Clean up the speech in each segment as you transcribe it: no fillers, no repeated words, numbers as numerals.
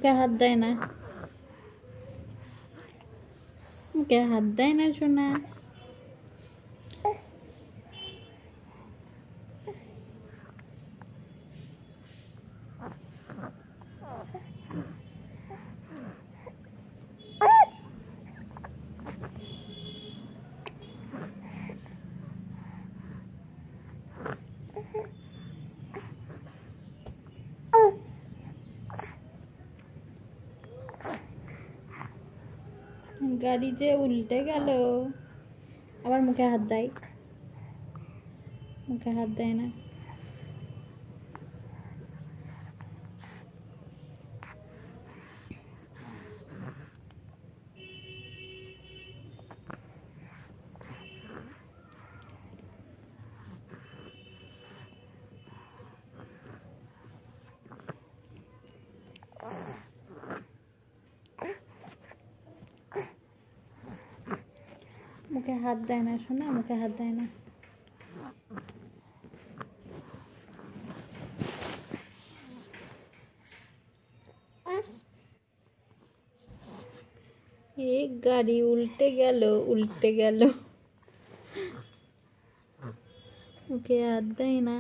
মুখে হাত দেয় না, মুখে হাত দেয় না সোনা। গাড়ি যে উল্টে গেল, আবার মুখে হাত দেয়, মুখে হাত দেয় না। মুখে হাত দেয় না শোনা, মুখে হাত দেয় না। এই গাড়ি উল্টে গেল, উল্টে গেল, মুখে হাত দেয় না।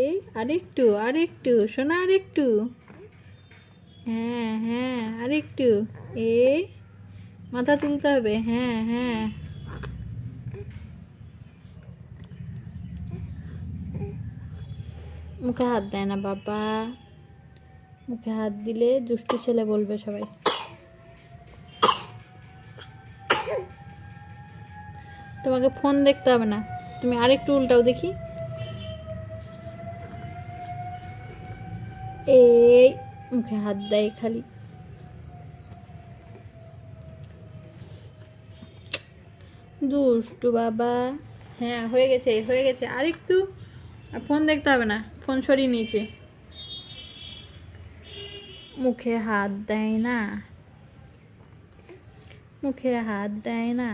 এই আরেকটু, আরেকটু শোনা, আরেকটু, হ্যাঁ হ্যাঁ আরেকটু। এই মাথা তুলতে হবে, হ্যাঁ হ্যাঁ। মুখে হাত দেয় না বাবা, মুখে হাত দিলে দুষ্টু ছেলে বলবে সবাই। তোমাকে ফোন দেখতে হবে না, তুমি আরেকটু উল্টাও দেখি। এই মুখে হাত দেয় খালি। দুষ্টু বাবা। হ্যাঁ হয়ে গেছে, হয়ে গেছে, আরেকটু। আর ফোন দেখতে হবে না, ফোন সরিয়ে নিয়েছি। মুখে হাত দেয় না, মুখে হাত দেয় না।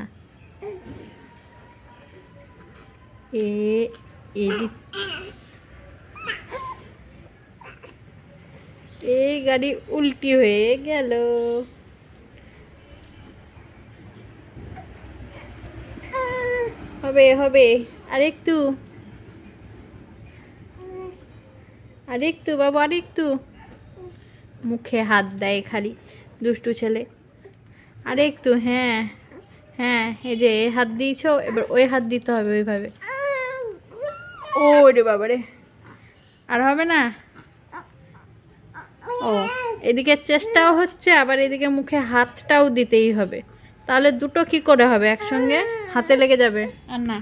এদিক, এই গাড়ি উল্টি হয়ে গেল। হবে হবে, আরেকটু, আরেকটু বাবু, আরেকটু। মুখে হাত দেয় খালি, দুষ্টু ছেলে। আরেকটু, হ্যাঁ হ্যাঁ। এই যে হাত দিয়েছো, এবার ওই হাত দিতে হবে ওইভাবে। ও রে বাবারে, আর হবে না। ও এদিকে চেষ্টাও হচ্ছে, আবার এদিকে মুখে হাতটাও দিতেই হবে, তাহলে দুটো কি করে হবে একসঙ্গে, হাতে লেগে যাবে। আর না।